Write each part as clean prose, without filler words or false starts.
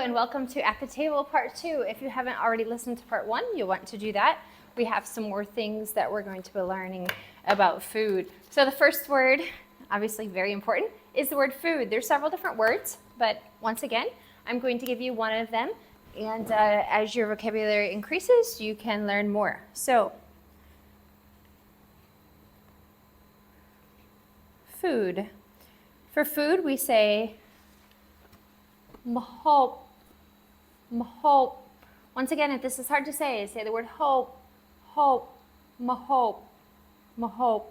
and welcome to At the Table Part 2. If you haven't already listened to Part 1, you'll want to do that. We have some more things that we're going to be learning about food. So the first word, obviously very important, is the word food. There's several different words, but once again, I'm going to give you one of them, and as your vocabulary increases, you can learn more. So, food. For food, we say mahop, mahop. Once again, if this is hard to say the word hope, hope, mahop, mahop.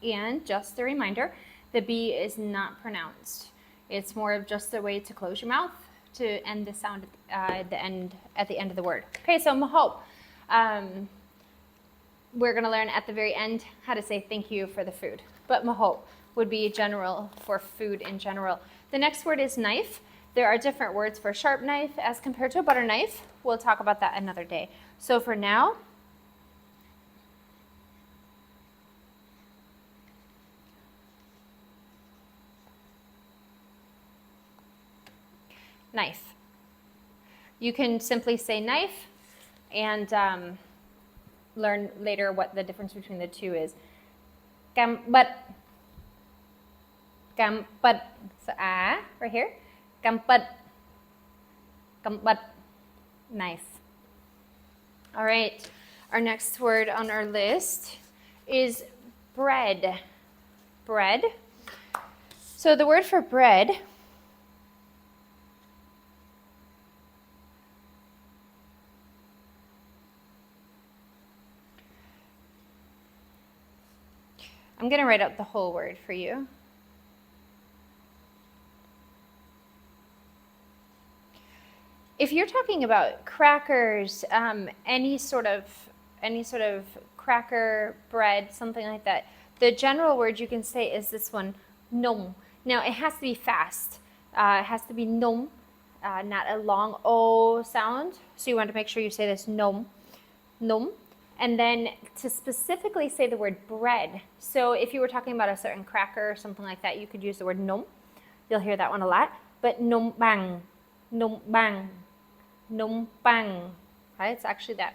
And just a reminder, the B is not pronounced. It's more of just a way to close your mouth to end the sound at the end of the word. Okay, so mahop. We're going to learn at the very end how to say thank you for the food. But mahop would be general for food in general. The next word is knife. There are different words for sharp knife as compared to a butter knife. We'll talk about that another day. So for now, knife. You can simply say knife and learn later what the difference between the two is. Kampat. Kampat. So right here. Kampat. Kampat. Knife. All right. Our next word on our list is bread. Bread. So the word for bread I'm going to write out the whole word for you. If you're talking about crackers, any sort of cracker, bread, something like that, the general word you can say is this one, nom. Now it has to be fast. It has to be nom, not a long O sound. So you want to make sure you say this nom, nom. And then to specifically say the word bread. So if you were talking about a certain cracker or something like that, you could use the word nom. You'll hear that one a lot. But nom bang, nom bang, nom bang. Right? It's actually that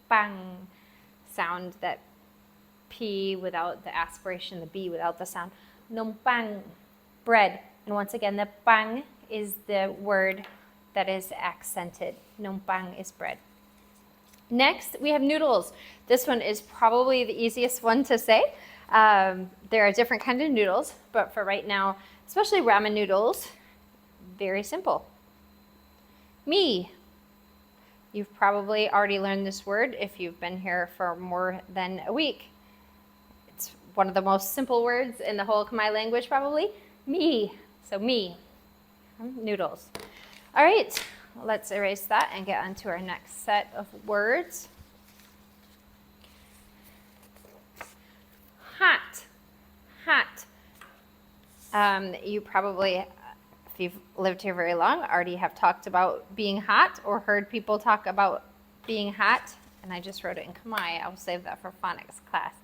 bang sound, that P without the aspiration, the B without the sound. Nom bang, bread. And once again, the bang is the word that is accented. Nom bang is bread. Next, we have noodles. This one is probably the easiest one to say. There are different kinds of noodles, but for right now, especially ramen noodles, very simple. Me. You've probably already learned this word if you've been here for more than a week. It's one of the most simple words in the whole Khmer language, probably. Me. So me. Noodles. All right. Let's erase that and get on to our next set of words. Hot. Hot. You probably, if you've lived here very long, already have talked about being hot or heard people talk about being hot. And I just wrote it in Khmer. I'll save that for phonics class.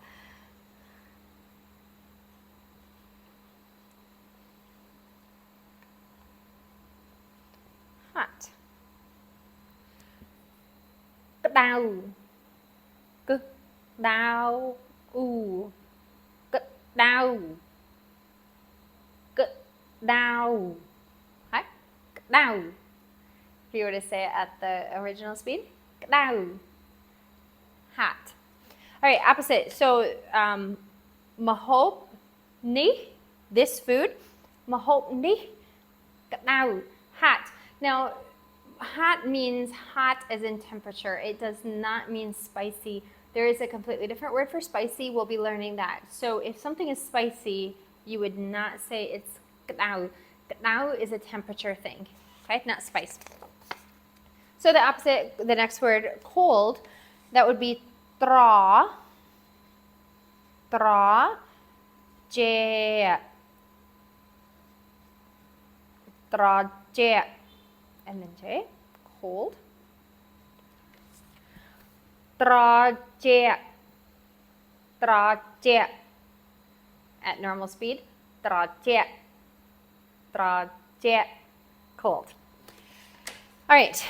Hot. Đau. Cực đau. Cực đau. Cực đau. Right? Cực đau. If you were to say it at the original speed. Cực đau. Hot. All right, opposite. So, mahop ni, this food. Mahop ni. Cực đau. Hot. Now, hot means hot as in temperature. It does not mean spicy. There is a completely different word for spicy. We'll be learning that. So if something is spicy, you would not say it's kadao. Kadao is a temperature thing, okay? Not spice. So the opposite, the next word, cold, that would be tra. Tra. Je. Tra. Je. And then J, cold. Traje. Traje. At normal speed. Traje. Traje. Cold. All right,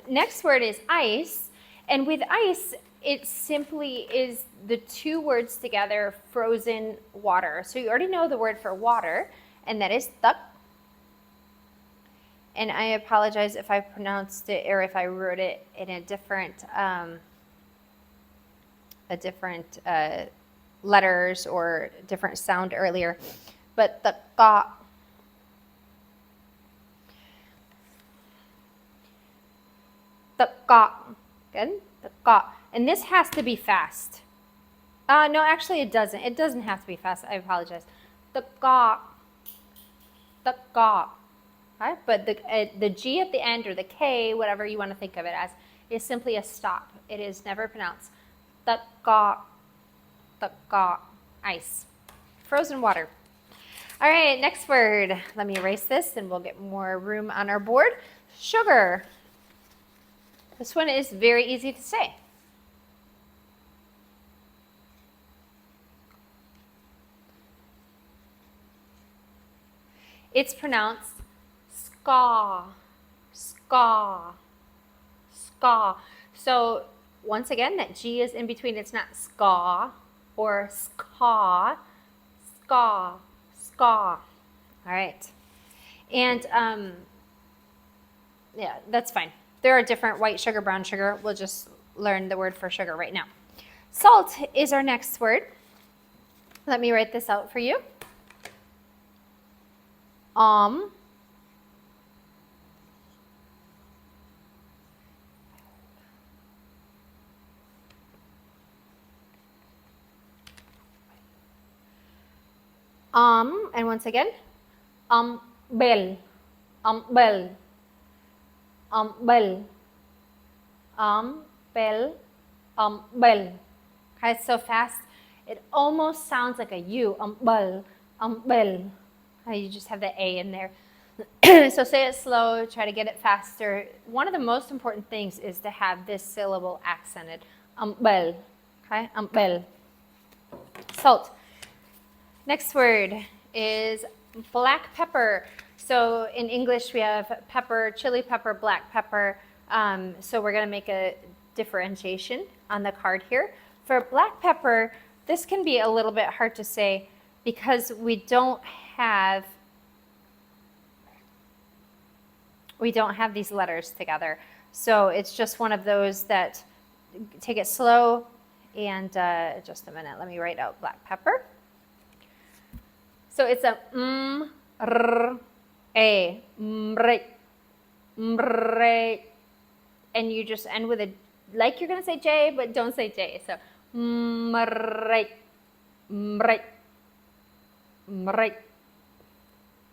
next word is ice. And with ice, it simply is the two words together, frozen water. So you already know the word for water, and that is tak. And I apologize if I pronounced it or if I wrote it in a different letters or different sound earlier. But the ka. The ka. Good? The ka. And this has to be fast. No, actually it doesn't. It doesn't have to be fast. I apologize. The ka. The ka. Right? But the G at the end or the K, whatever you want to think of it as, is simply a stop. It is never pronounced. The ka. Ice. Frozen water. All right, next word. Let me erase this and we'll get more room on our board. Sugar. This one is very easy to say. It's pronounced ska, ska, ska. So once again, that G is in between. It's not ska or ska, ska, ska. All right. And yeah, that's fine. There are different white sugar, brown sugar. We'll just learn the word for sugar right now. Salt is our next word. Let me write this out for you. And once again, bell, bell, bell, bell, bell. Okay, it's so fast, it almost sounds like a U, bell, bell. You just have the A in there. So say it slow, try to get it faster. One of the most important things is to have this syllable accented, bell, okay, bell. Salt. Next word is black pepper. So in English we have pepper, chili pepper, black pepper. So we're going to make a differentiation on the card here. For black pepper, this can be a little bit hard to say because we don't have these letters together. So it's just one of those that take it slow. And just a minute, let me write out black pepper. So it's a r, a, mre, mre, and you just end with a, like you're going to say J, but don't say J. So mre, mre, mre,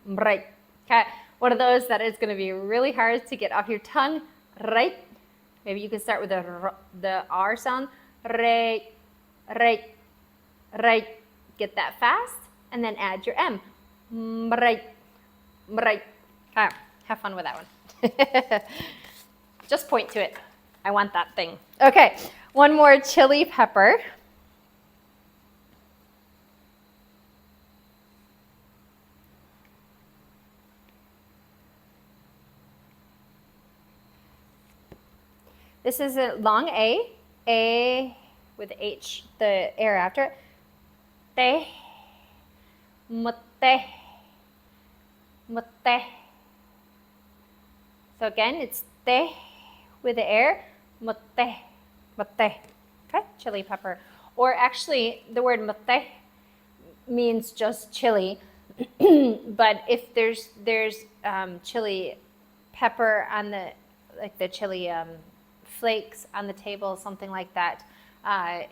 mre. Okay, one of those that is going to be really hard to get off your tongue, right? Maybe you can start with the R sound, right, right, right. Get that fast. And then add your M. Right. Right. Okay. Have fun with that one. Just point to it. I want that thing. Okay. One more, chili pepper. This is a long A with H, the air after it. Te. Mate, mate. So again, it's te with the air, mate, mate. Okay, chili pepper. Or actually, the word mate means just chili. But if there's chili pepper on the, like the chili flakes on the table, something like that,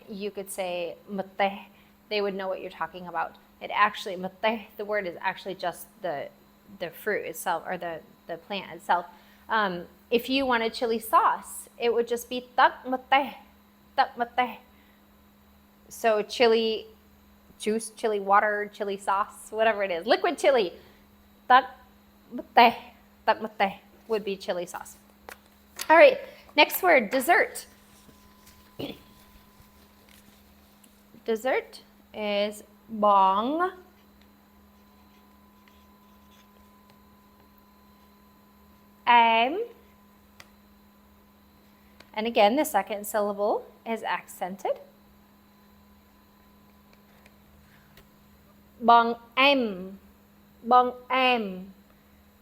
you could say mate. They would know what you're talking about. It actually, mate, the word is actually just the fruit itself or the plant itself. If you wanted chili sauce, it would just be tak mate, tak mate. So chili juice, chili water, chili sauce, whatever it is, liquid chili, tak mate would be chili sauce. All right, next word, dessert. Dessert is bong, am, And again, the second syllable is accented. Bong em. Bong em.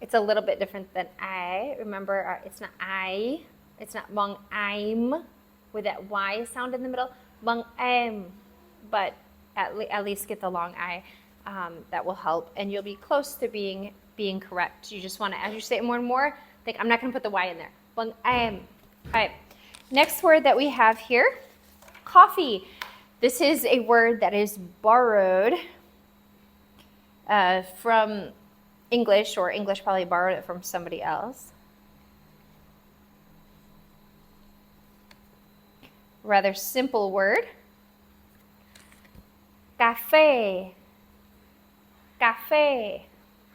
It's a little bit different than I. Remember, it's not I. It's not bong I'm with that Y sound in the middle. Bong em. But at least get the long I. That will help. And you'll be close to being correct. You just want to, as you say it more and more, think, I'm not going to put the Y in there. Bong em. All right. Next word that we have here, coffee. This is a word that is borrowed from English, or English probably borrowed it from somebody else. Rather simple word. Café. Café.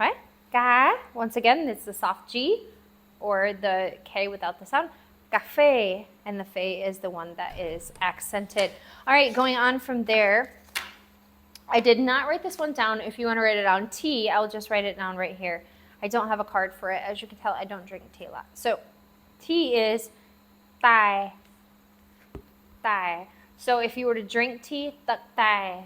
Right? Ca, once again, it's the soft G or the K without the sound. Café. And the fe is the one that is accented. All right, going on from there. I did not write this one down. If you want to write it down, tea, I'll just write it down right here. I don't have a card for it. As you can tell, I don't drink tea a lot. So tea is tai. Tai. So if you were to drink tea, tak tai,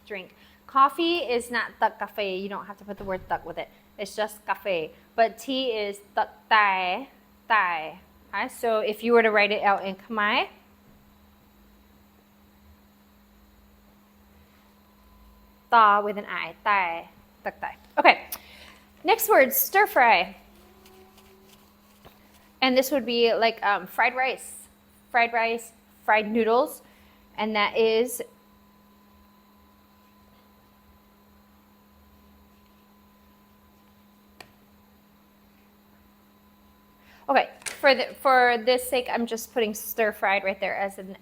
drink. Coffee is not tak cafe. You don't have to put the word tak with it. It's just cafe. But tea is tak tai. Okay? So if you were to write it out in Khmer, ta with an I, tai, tak tai. Okay, next word, stir fry. And this would be like fried rice, fried noodles, and that is okay. For this sake, I'm just putting stir fried right there as an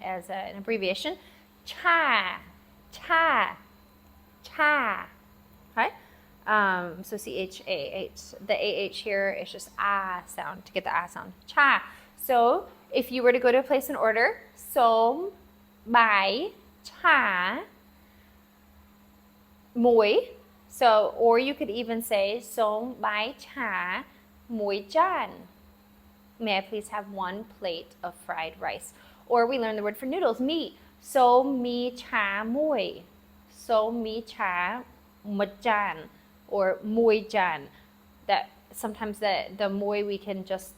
abbreviation. Cha. Okay. So C-H-A-H. The A-H here is just ah sound to get the ah sound. Cha. So if you were to go to a place and order, som bai cha muối. So, or you could even say som bai cha muối chan. May I please have one plate of fried rice? Or we learn the word for noodles, mi. So mi cha muối. So mi cha muối or muối chan. That sometimes the muối we can just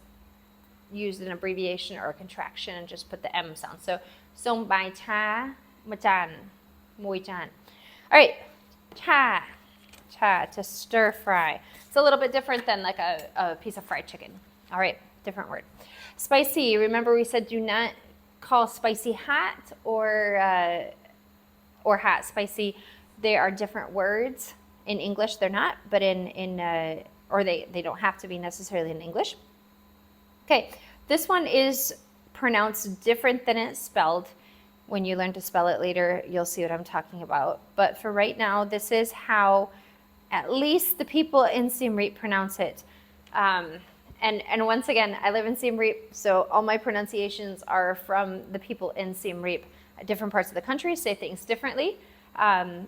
use an abbreviation or a contraction and just put the M sound. So som bai cha muối chan. All right, cha to stir fry. It's a little bit different than like a piece of fried chicken. All right, different word. Spicy. Remember we said do not call spicy hot or hot spicy. They are different words. In English they're not, but or they don't have to be necessarily in English. Okay, this one is pronounced different than it's spelled. When you learn to spell it later, you'll see what I'm talking about. But for right now, this is how at least the people in Siem Reap pronounce it. And once again, I live in Siem Reap, so all my pronunciations are from the people in Siem Reap. Different parts of the country say things differently.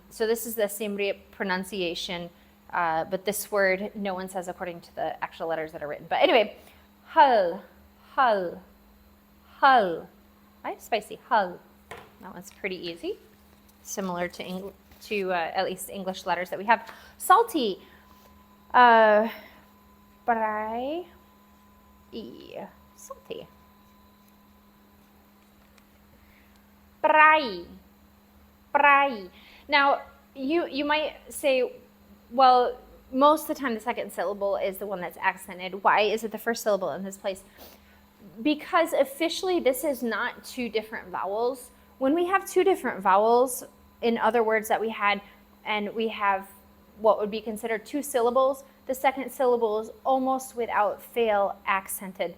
So this is the Siem Reap pronunciation, but this word no one says according to the actual letters that are written. But anyway, hull, right? Spicy, hull. That one's pretty easy, similar to at least the English letters that we have. Salty, brai, salty. Brai. Now, you might say, well, most of the time the second syllable is the one that's accented. Why is it the first syllable in this place? Because officially this is not two different vowels. When we have two different vowels in other words that we had, and we have what would be considered two syllables, the second syllable is almost without fail accented.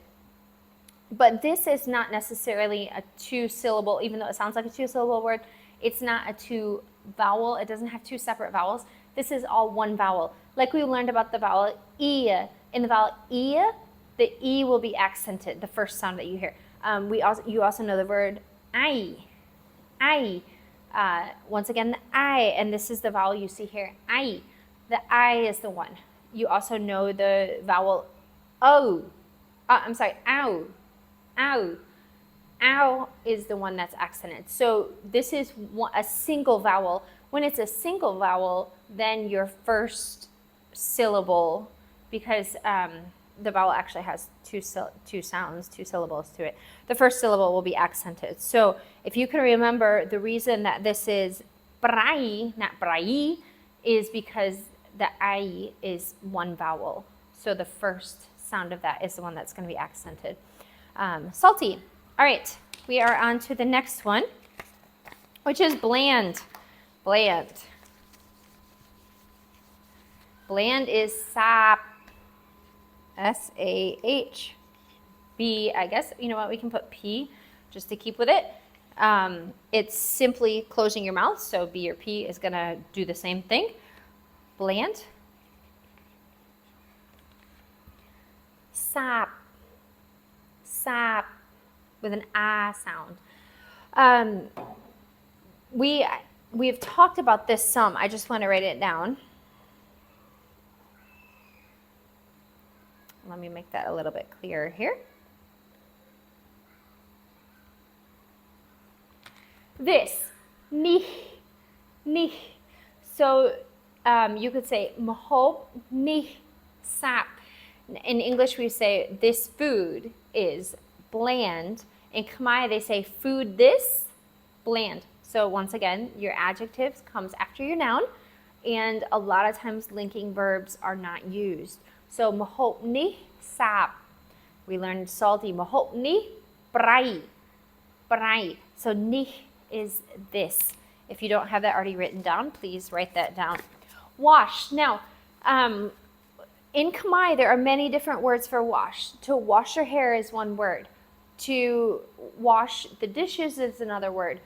But this is not necessarily a two-syllable, even though it sounds like a two-syllable word. It's not a two-vowel. It doesn't have two separate vowels. This is all one vowel. Like we learned about the vowel I. In the vowel I, the E will be accented, the first sound that you hear. You also know the word I. Once again, the I, and this is the vowel you see here, I. The I is the one. You also know the vowel O. Ow. ow. Ow is the one that's accented. So this is a single vowel. When it's a single vowel, then your first syllable, because the vowel actually has two sounds, two syllables to it, the first syllable will be accented. So if you can remember, the reason that this is brai, not brai, is because the I is one vowel. So the first sound of that is the one that's going to be accented. Salty. All right, we are on to the next one, which is bland. Bland. Bland is sap. S-A-H. B, I guess, you know what, we can put P just to keep with it. It's simply closing your mouth, so B or P is going to do the same thing. Bland. Sap. Sap. With an ah sound. We've talked about this some. I just want to write it down. Let me make that a little bit clearer here. This, ni. So you could say mahop ni sap. In English, we say this food is bland. In Khmer, they say food this, bland. So once again, your adjectives comes after your noun, and a lot of times linking verbs are not used. So mahop ni sap. We learned salty. Mahop ni brai. Brai. So ni is this. If you don't have that already written down, please write that down. Wash. Now, in Khmer, there are many different words for wash. To wash your hair is one word. To wash the dishes is another word.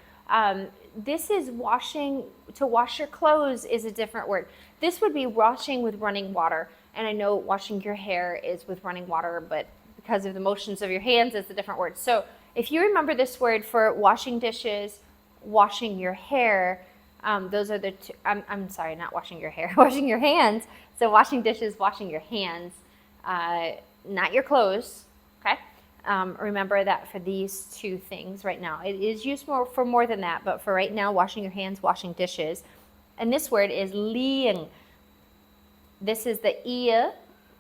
This is washing, to wash your clothes is a different word. This would be washing with running water. And I know washing your hair is with running water, but because of the motions of your hands, it's a different word. So if you remember this word for washing dishes, washing your hair, those are the two, I'm sorry, not washing your hair, washing your hands. So washing dishes, washing your hands, not your clothes, okay? Remember that for these two things right now. It is used for more than that, but for right now, washing your hands, washing dishes. And this word is liang. This is the ia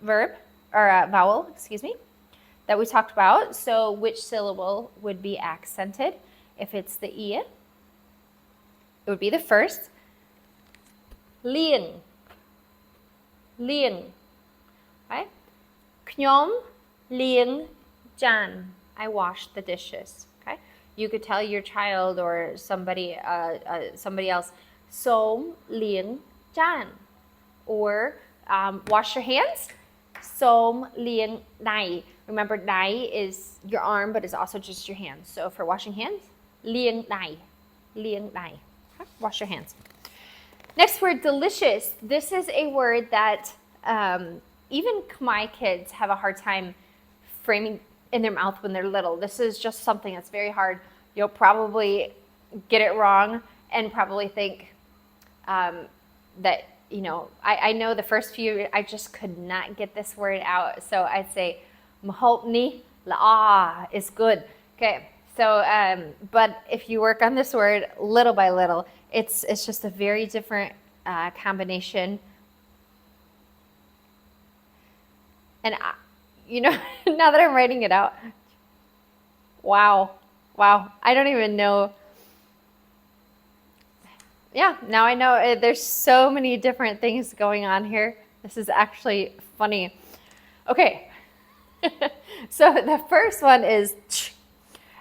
verb, or vowel, excuse me, that we talked about. So which syllable would be accented? If it's the ia, it would be the first. Liang. Liang. Right? Knyom liang jan. I wash the dishes. Okay? You could tell your child or somebody else, som liang jan. Or wash your hands. Som liang dai. Remember, dai is your arm, but it's also just your hands. So for washing hands, liang dai. Liang dai. Okay? Wash your hands. Next word, delicious. This is a word that even Khmer kids have a hard time framing in their mouth when they're little. This is just something that's very hard. You'll probably get it wrong and probably think that, you know, I know the first few, I just could not get this word out. So I'd say, mahop ni la is good. Okay, so, but if you work on this word little by little, it's just a very different combination. And, you know, now that I'm writing it out, wow, I don't even know. Yeah, now I know there's so many different things going on here. This is actually funny. Okay, so the first one is ch,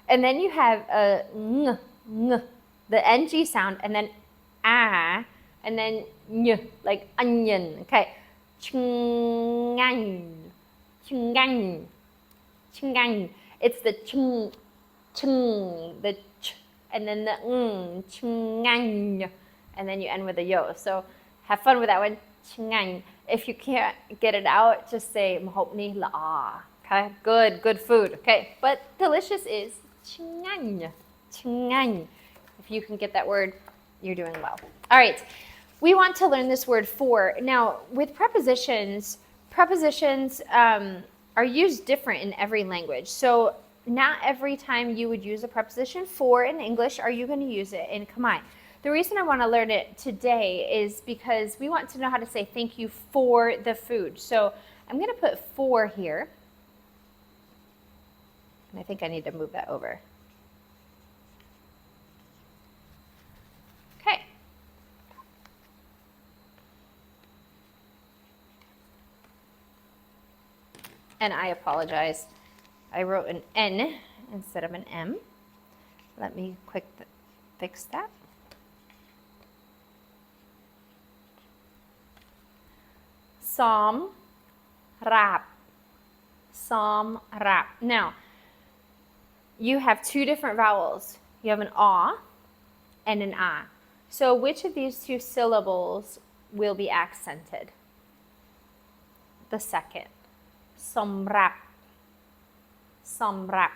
and then you have a ng, the ng sound, and then ah, and then ny, like onion. Okay, chingang, chingang, chingang. It's the chung, the ch, and then the chingang, and then you end with a yo. So have fun with that one, chingang. If you can't get it out, just say mahop ni la. Okay, good food. Okay, but delicious is chingang, chingang. If you can get that word, you're doing well. All right, we want to learn this word for. Now, with prepositions are used different in every language. So not every time you would use a preposition for in English are you going to use it in Khmer. The reason I want to learn it today is because we want to know how to say thank you for the food. So I'm going to put for here. And I think I need to move that over. Okay. And I apologize. I wrote an N instead of an M. Let me fix that. Som rap. Som rap. Now, you have two different vowels. You have an A and an A. So which of these two syllables will be accented? The second. Som rap. Som rap.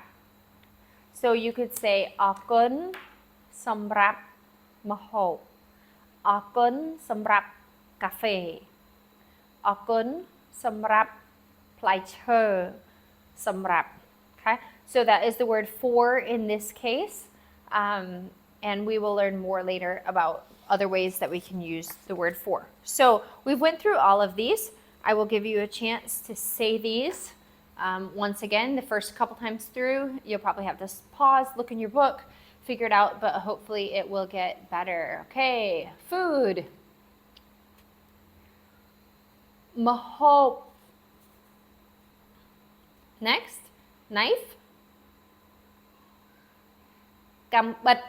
So you could say Akun som rap mahop. Akun som rap cafe. Akun som rap plaicher som rap. Okay, so that is the word for in this case, and we will learn more later about other ways that we can use the word for. So we went through all of these. I will give you a chance to say these once again. The first couple times through, you'll probably have to pause, look in your book, figure it out, but hopefully it will get better. Okay, food. Mahop. Next, knife. Cầm bịch.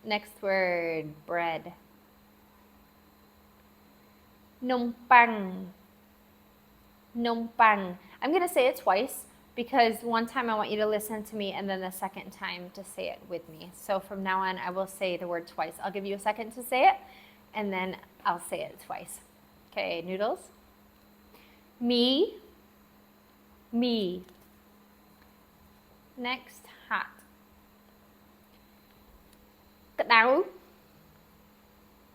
Next word, bread. Nông pang. Nông pang. I'm going to say it twice because one time I want you to listen to me and then the second time to say it with me. So from now on, I will say the word twice. I'll give you a second to say it and then I'll say it twice. Okay, noodles. Me. Me. Next, hot. Cất đau.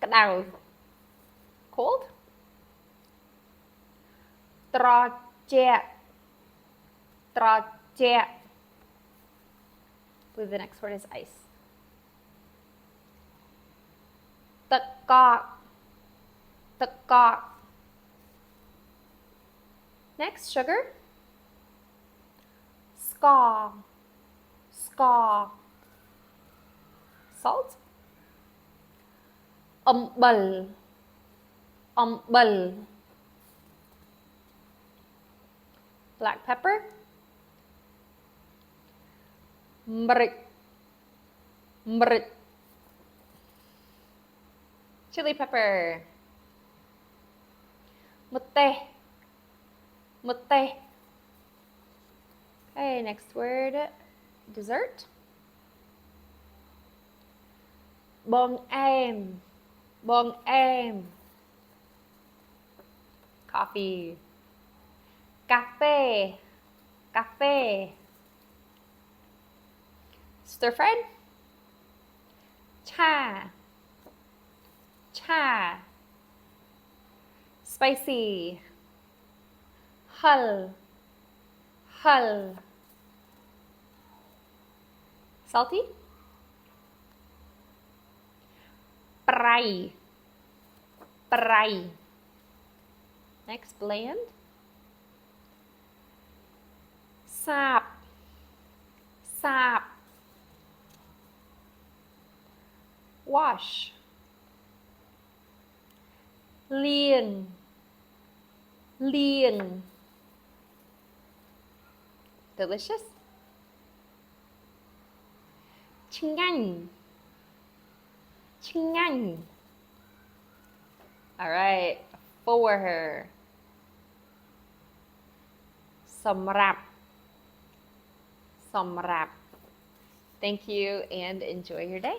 Cất đau. Cold.ត្រជាក់.ត្រជាក់. I believe the next word is ice. ទឹកកក. ទឹកកក. Next, sugar. Scar. Scar. Salt. អំបិល. អំបិល. Black pepper. ម្រេច. ម្រេច. Chili pepper. ម្ទេស. ម្ទេស. Okay, next word, dessert. បងអែម. បងអែម. Coffee. កាហ្វេ. កាហ្វេ. Stir fried. ឆា. ឆា. Spicy. Hull. Hull. Salty. ប្រៃ. ប្រៃ. Next, bland. សាប. សាប. Wash. លាង. លាង. Delicious. ឆ្ងាញ់. ឆ្ងាញ់. All right, for her. សម្រាប់. សម្រាប់. Thank you and enjoy your day.